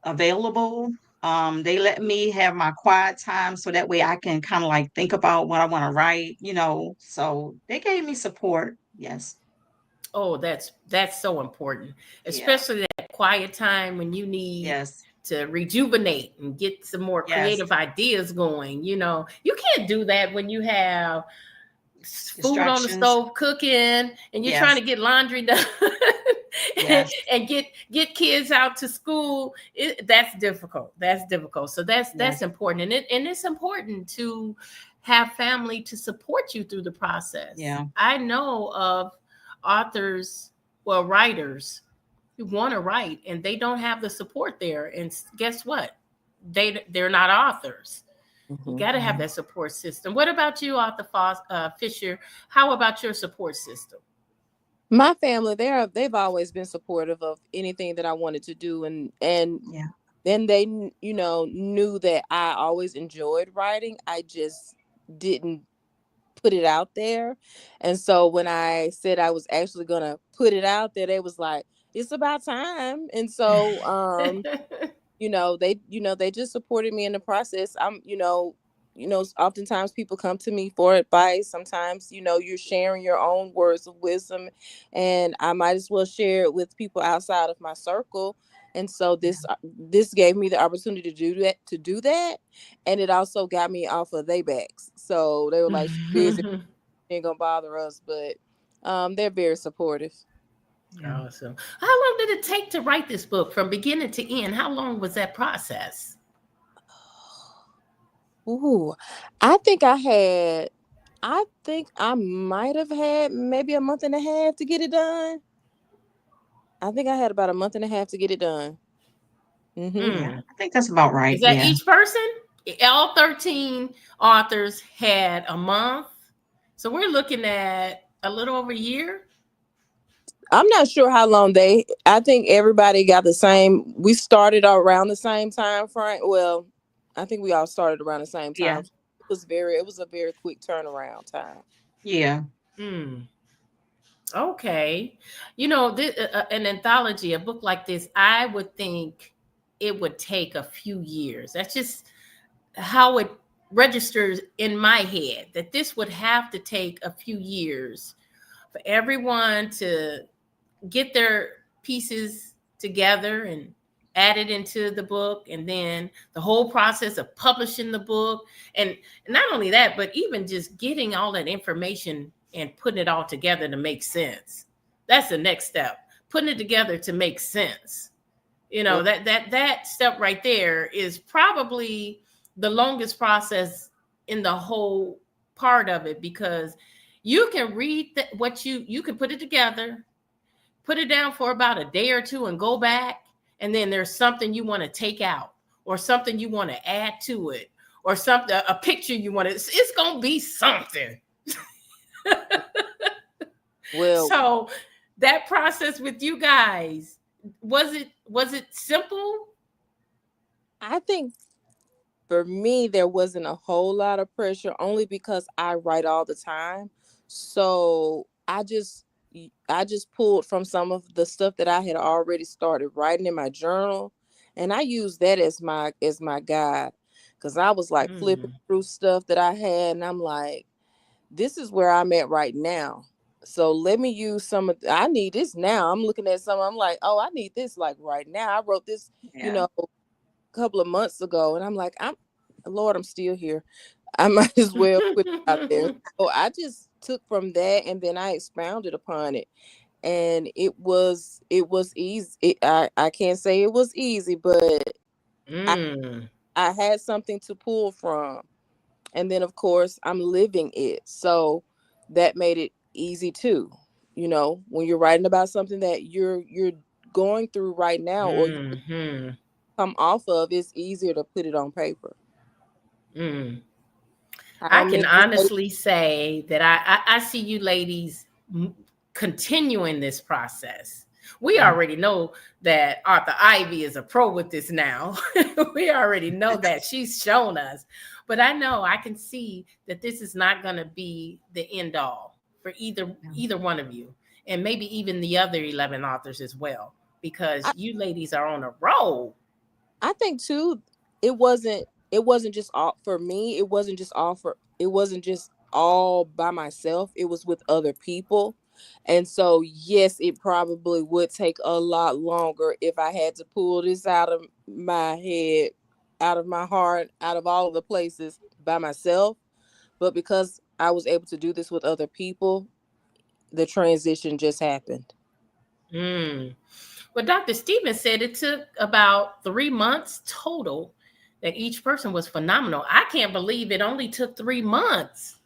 available. They let me have my quiet time so that way I can kind of like think about what I want to write, you know. So they gave me support. Yes. Oh, that's so important, especially that quiet time when you need to rejuvenate and get some more creative ideas going. You know, you can't do that when you have food on the stove cooking and you're trying to get laundry done and get kids out to school. That's difficult. So that's important. And it's important to have family to support you through the process. Yeah. I know of authors, writers who want to write and they don't have the support there. And guess what? They're not authors. You got to have that support system. What about you, Author Fisher? How about your support system? My family, they've always been supportive of anything that I wanted to do, and then they, you know, knew that I always enjoyed writing. I just didn't put it out there. And so when I said I was actually gonna put it out there, they was like, it's about time. And so they just supported me in the process. I'm, you know, oftentimes people come to me for advice. Sometimes, you're sharing your own words of wisdom, and I might as well share it with people outside of my circle. And so this gave me the opportunity to do that, and it also got me off of their backs. So they were like, "She's busy, she ain't gonna bother us," but they're very supportive. Awesome. How long did it take to write this book from beginning to end? How long was that process? Ooh, I think I might have had maybe a month and a half to get it done. I think I had about a month and a half to get it done. Yeah, Hmm. I think that's about right. Is that Yeah. each person? All 13 authors had a month. So we're looking at a little over a year. I'm not sure how long I think everybody got the same. We started around the same time frame. Well, I think we all started around the same time. Yeah. It was a very quick turnaround time. Yeah. Hmm. Okay. An anthology, a book like this, I would think it would take a few years. That's just how it registers in my head, that this would have to take a few years for everyone to get their pieces together and add it into the book, and then the whole process of publishing the book, and not only that, but even just getting all that information and putting it all together to make sense. That's the next step, putting it together to make sense. Well, That step right there is probably the longest process in the whole part of it, because you can read what you can put it together, put it down for about a day or two and go back, and then there's something you want to take out, or something you want to add to it, or something, a picture you want to, it's going to be something. well, So that process with you guys, was it simple? I think for me there wasn't a whole lot of pressure, only because I write all the time. So I just pulled from some of the stuff that I had already started writing in my journal, and I used that as my guide, because I was like flipping Mm, through stuff that I had, and I'm like, this is where I'm at right now. So let me use I need this now. I'm looking at some, I'm like, oh, I need this like right now. I wrote this, Yeah. a couple of months ago, and I'm like, Lord, I'm still here. I might as well put it out there. So I just took from that, and then I expounded upon it, and it was easy. I can't say it was easy, but I, mm, I had something to pull from, and then of course I'm living it, so that made it easy too. When you're writing about something that you're going through right now, or you mm, come off of, it's easier to put it on paper. mm. I How can many honestly say that I see you ladies continuing this process. We already know that Author Ivy is a pro with this now. We already know that, she's shown us. But I know, I can see that this is not going to be the end all for either one of you, and maybe even the other 11 authors as well, because I, you ladies are on a roll. I think too, it wasn't just all for me. It wasn't just all by myself. It was with other people. And so yes, it probably would take a lot longer if I had to pull this out of my head, out of my heart, out of all of the places by myself. But because I was able to do this with other people, the transition just happened. Mm. Well, Dr. Stevens said it took about 3 months total, that each person was phenomenal. I can't believe it only took 3 months.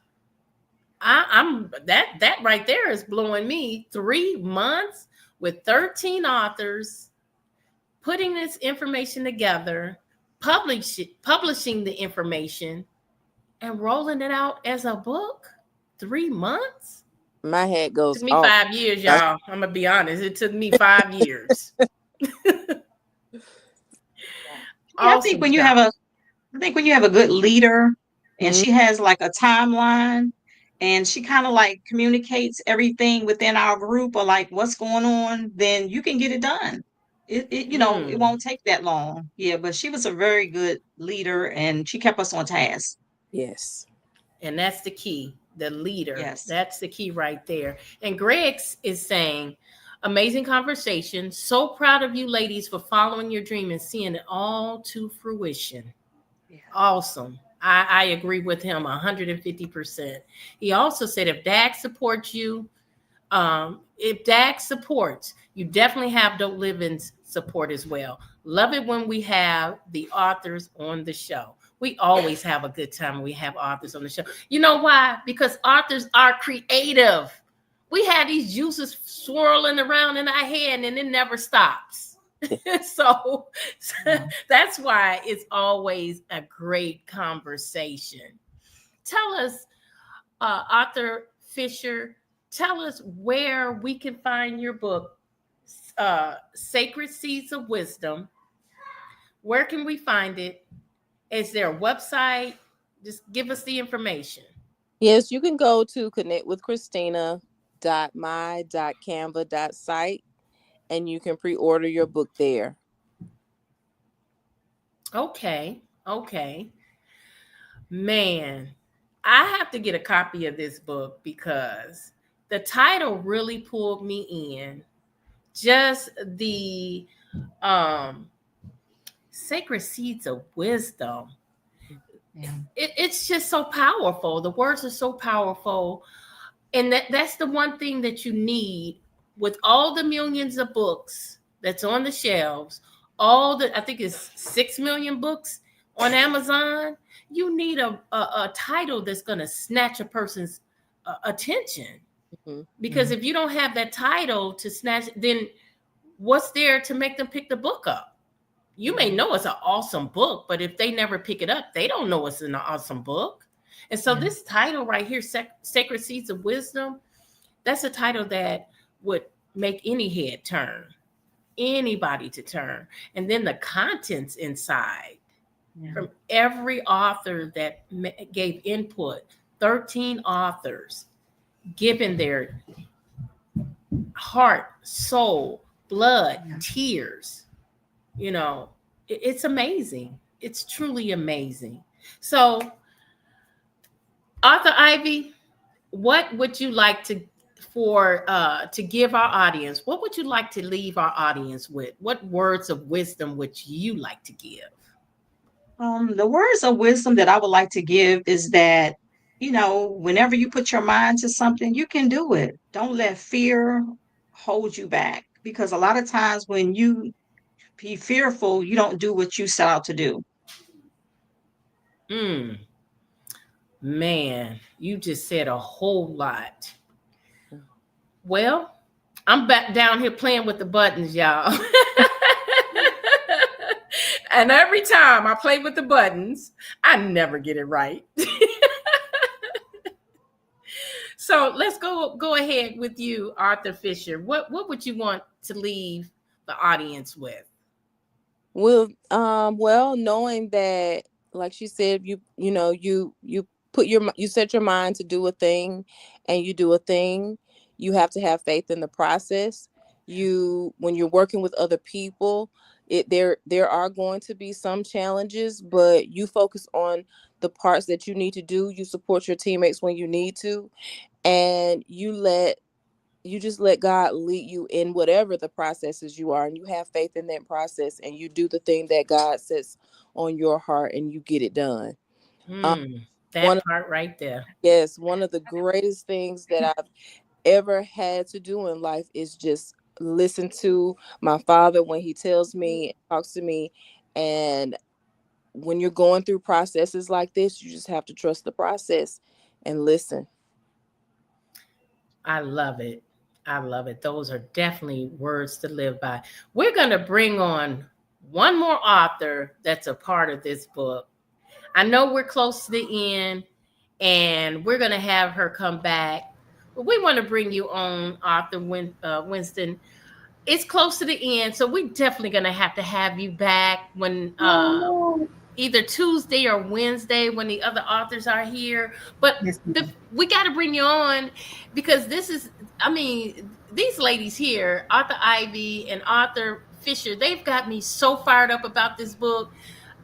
I'm that right there is blowing me. 3 months with 13 authors, putting this information together, publishing the information, and rolling it out as a book. 3 months? My head Took goes me off. 5 years, y'all. I'm gonna be honest. It took me 5 years. Yeah, Awesome job. I think when you have a good leader and Mhm. she has like a timeline and she kind of like communicates everything within our group or like what's going on, then you can get it done. It Mm. won't take that long. Yeah, but she was a very good leader and she kept us on task. Yes. And that's the key, the leader. Yes. That's the key right there. And Greg is saying, amazing conversation. So proud of you ladies for following your dream and seeing it all to fruition. Yeah. Awesome. I agree with him 150%. He also said if Dag supports you, if Dag supports, you definitely have Dope Living's support as well. Love it when we have the authors on the show. We always have a good time when we have authors on the show. You know why? Because authors are creative. We have these juices swirling around in our head and it never stops. So that's why it's always a great conversation. Tell us, Author Fisher, tell us where we can find your book, Sacred Seeds of Wisdom. Where can we find it? Is there a website? Just give us the information. Yes, you can go to connectwithchristina.my.canva.site and you can pre-order your book there. Okay. Man, I have to get a copy of this book because the title really pulled me in. Just the Sacred Seeds of Wisdom. Yeah. It's just so powerful. The words are so powerful. And that's the one thing that you need with all the millions of books that's on the shelves, I think it's 6 million books on Amazon. You need a title that's going to snatch a person's attention. Mm-hmm. Because if you don't have that title to snatch, then what's there to make them pick the book up? You may know it's an awesome book, but if they never pick it up, they don't know it's an awesome book. And so this title right here, Sacred Seeds of Wisdom, that's a title that would make any head turn, anybody to turn. And then the contents inside from every author that gave input, 13 authors giving their heart, soul, blood, tears. You know, it's amazing. It's truly amazing. So, Author Ivey, what would you like to give our audience? What would you like to leave our audience with? What words of wisdom would you like to give? The words of wisdom that I would like to give is that, whenever you put your mind to something, you can do it. Don't let fear hold you back, because a lot of times when you be fearful, you don't do what you set out to do. Man, you just said a whole lot. Well, I'm back down here playing with the buttons, y'all. And every time I play with the buttons, I never get it right. So let's go ahead with you, Author Fisher. What would you want to leave the audience with? Well, knowing that, like she said, you set your mind to do a thing, and you do a thing. You have to have faith in the process. When you're working with other people, there are going to be some challenges, but you focus on the parts that you need to do. You support your teammates when you need to, and you just let God lead you in whatever the processes you are, and you have faith in that process, and you do the thing that God sets on your heart, and you get it done. That part right there. Yes, one of the greatest things that I've ever had to do in life is just listen to my Father when he tells me, talks to me. And when you're going through processes like this, you just have to trust the process and listen. I love it. Those are definitely words to live by. We're going to bring on one more author that's a part of this book. I know we're close to the end, and we're going to have her come back. But we want to bring you on, Author Winston. It's close to the end, so we're definitely going to have you back when either Tuesday or Wednesday when the other authors are here. But we got to bring you on because these ladies here, Author Ivey and Author Fisher, they've got me so fired up about this book.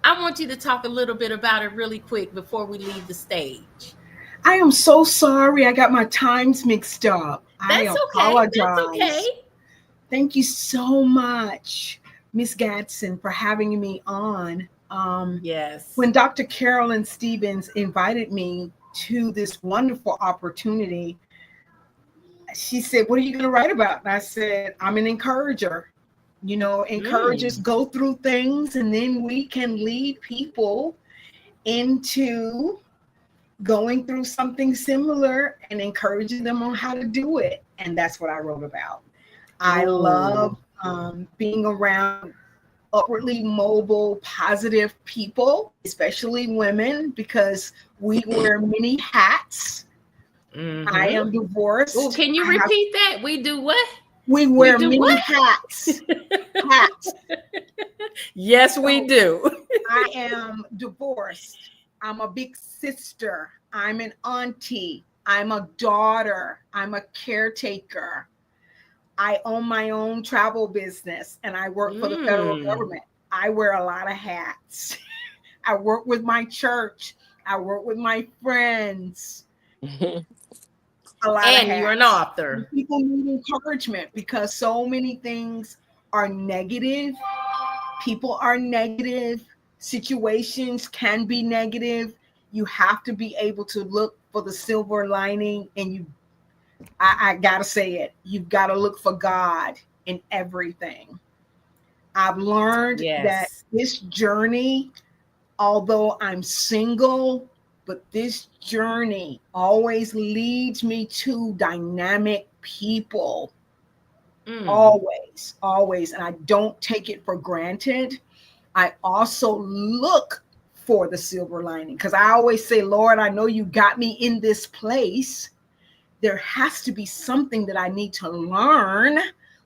I want you to talk a little bit about it really quick before we leave the stage. I am so sorry. I got my times mixed up. I That's okay. apologize. That's okay. Thank you so much, Miss Gadsden, for having me on. Yes. When Dr. Carolyn Stevens invited me to this wonderful opportunity, she said, "What are you going to write about?" And I said, "I'm an encourager. You know, encouragers go through things, and then we can lead people into going through something similar and encouraging them on how to do it." And that's what I wrote about. I love being around upwardly mobile, positive people, especially women, because we wear many hats. I am divorced. Oh, can you repeat that? We do what? We wear many hats. Hats. Yes, we do. I am divorced. I'm a big sister. I'm an auntie. I'm a daughter. I'm a caretaker. I own my own travel business and I work for the federal government. I wear a lot of hats. I work with my church. I work with my friends. A lot of hats. You're an author. People need encouragement because so many things are negative. People are negative. Situations can be negative. You have to be able to look for the silver lining, and I gotta say it, you've got to look for God in everything. I've learned that this journey, although I'm single, but this journey always leads me to dynamic people. Always. And I don't take it for granted. I also look for the silver lining because I always say, Lord, I know you got me in this place. There has to be something that I need to learn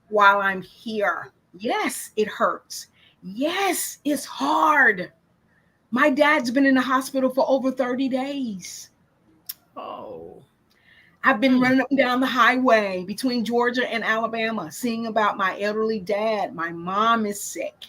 while I'm here. Yes, it hurts. Yes, it's hard. My dad's been in the hospital for over 30 days. Oh. I've been running up and down the highway between Georgia and Alabama, seeing about my elderly dad. My mom is sick.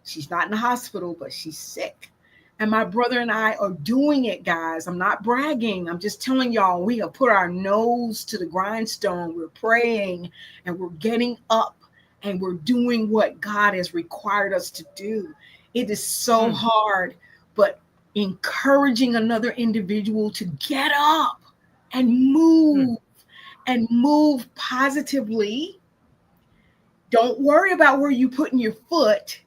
She's not in the hospital, but she's sick. And my brother and I are doing it, guys. I'm not bragging. I'm just telling y'all, we have put our nose to the grindstone. We're praying and we're getting up and we're doing what God has required us to do. It is so hard, but encouraging another individual to get up and move positively. Don't worry about where you're putting your foot.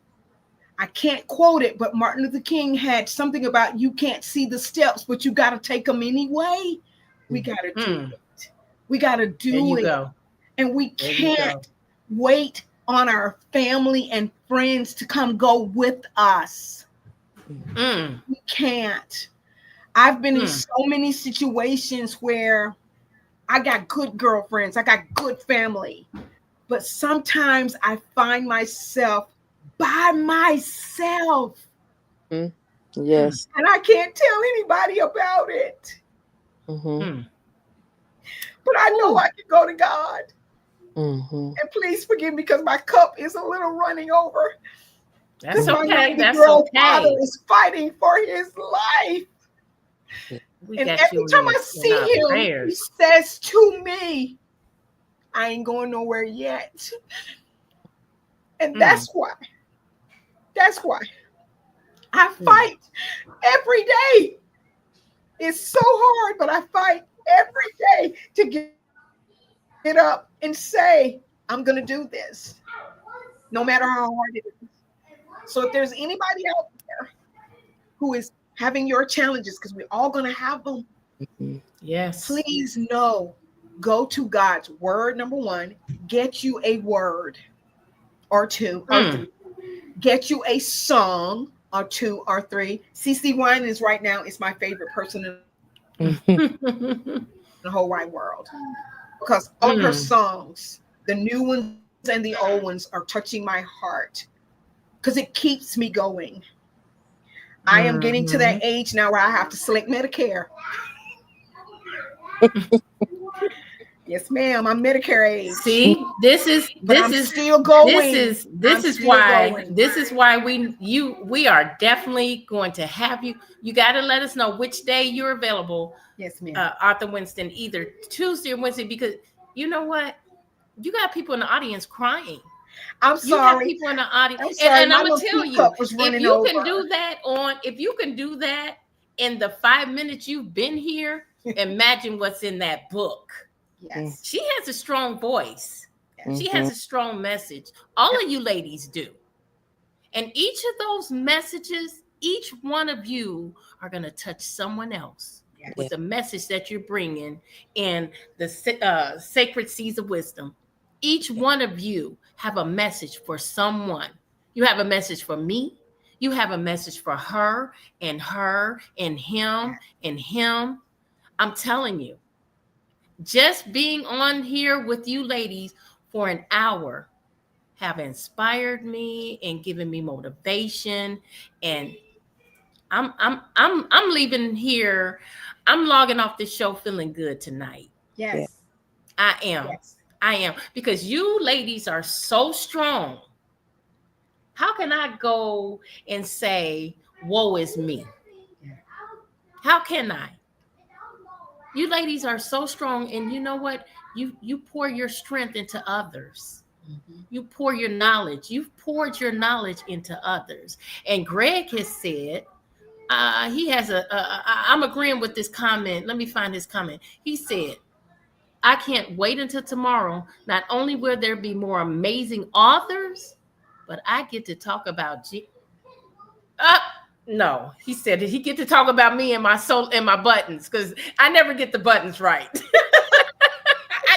I can't quote it, but Martin Luther King had something about you can't see the steps, but you got to take them anyway. We got to do it. We got to do it. And we can't wait on our family and friends to come go with us. We can't. I've been in so many situations where I got good girlfriends, I got good family, but sometimes I find myself by myself. Yes. And I can't tell anybody about it. But I know I can go to God. And please forgive me because my cup is a little running over. That's okay. That's okay. Father is fighting for his life. And every time I see him, he says to me, I ain't going nowhere yet. And that's why I fight every day. It's so hard, but I fight every day to get up and say, I'm going to do this, no matter how hard it is. So if there's anybody out there who is having your challenges, because we're all going to have them, yes, please know, go to God's word. Number one, get you a word or two or three. Get you a song or two or three. CeCe Winans right now is my favorite person in the whole wide world, because all of her songs, the new ones and the old ones, are touching my heart because it keeps me going. I am getting to that age now where I have to select Medicare. Yes, ma'am. I'm Medicare age. See, this is still going. This is why we are definitely going to have you. You got to let us know which day you're available. Yes, ma'am. Author Winston, either Tuesday or Wednesday, because you know what? You got people in the audience crying. I'm sorry. You have people in the audience, and I'm gonna tell you, if you can do that in the 5 minutes you've been here, imagine what's in that book. Yes, she has a strong voice. Yes. She has a strong message. All of you ladies do, and each of those messages, each one of you are gonna touch someone else with the message that you're bringing in the sacred seeds of wisdom. Each one of you have a message for someone. You have a message for me. You have a message for her and him and him. I'm telling you, just being on here with you ladies for an hour have inspired me and given me motivation. And I'm leaving here. I'm logging off this show feeling good tonight. Yes. I am. Yes. I am, because you ladies are so strong. How can I go and say, woe is me? How can I? You ladies are so strong, and you know what? You pour your strength into others. Mm-hmm. You pour your knowledge. You've poured your knowledge into others. And Greg has said, he has I'm agreeing with this comment. Let me find his comment. He said, I can't wait until tomorrow. Not only will there be more amazing authors, but I get to talk about no, he said he get to talk about me and my soul and my buttons, because I never get the buttons right.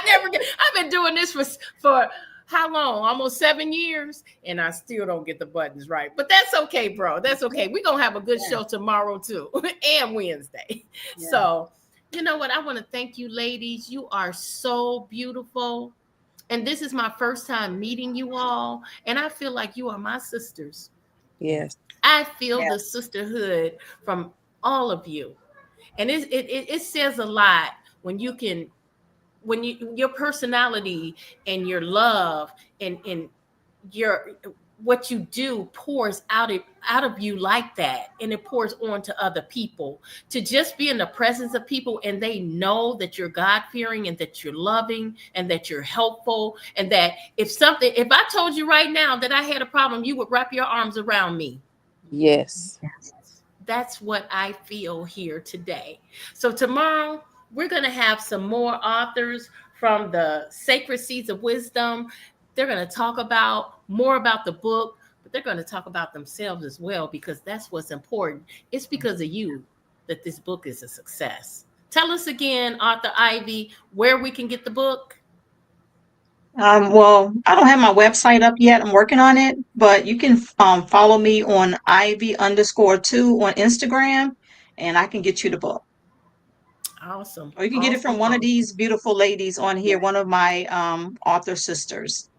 I've been doing this for how long? Almost 7 years, and I still don't get the buttons right. But that's okay, bro. That's okay. We're gonna have a good show tomorrow too, and Wednesday. Yeah. So you know what? I want to thank you, ladies. You are so beautiful. And this is my first time meeting you all. And I feel like you are my sisters. Yes. I feel the sisterhood from all of you. And it says a lot when your personality and your love and your what you do pours out of you like that, and it pours on to other people. To just be in the presence of people and they know that you're God-fearing and that you're loving and that you're helpful, and that if I told you right now that I had a problem, you would wrap your arms around me. Yes. That's what I feel here today. So tomorrow we're going to have some more authors from the Sacred Seeds of Wisdom. They're going to talk more about the book, but they're going to talk about themselves as well, because that's what's important. It's because of you that this book is a success. Tell us again, Author Ivey, where we can get the book. Well, I don't have my website up yet. I'm working on it, but you can follow me on Ivy_2 on Instagram, and I can get you the book. Awesome. Or you can get it from one of these beautiful ladies on here, one of my author sisters.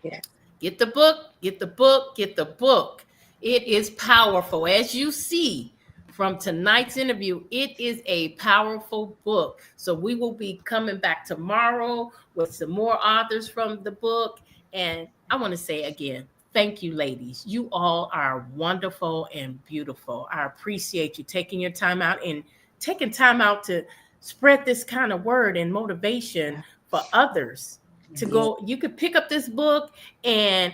Yeah. Get the book, get the book, get the book. It is powerful. As you see from tonight's interview, it is a powerful book. So we will be coming back tomorrow with some more authors from the book. And I want to say again, thank you, ladies. You all are wonderful and beautiful. I appreciate you taking your time out and taking time out to spread this kind of word and motivation for others to go. You could pick up this book and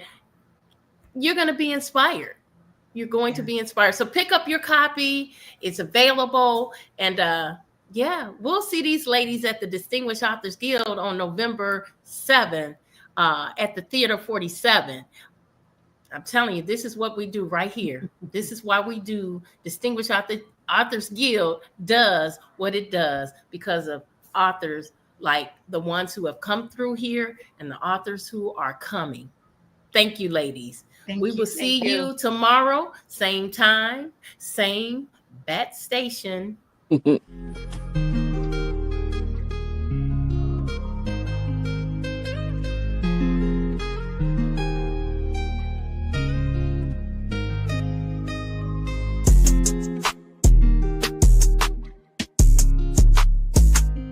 you're going to be inspired. You're going to be inspired. So pick up your copy. It's available. And we'll see these ladies at the Distinguished Authors Guild on November 7th at the Theater 47. I'm telling you, this is what we do right here. This is why we do Distinguished Authors Guild does what it does, because of authors like the ones who have come through here and the authors who are coming. Thank you, ladies. We will see you tomorrow, same time, same bat station.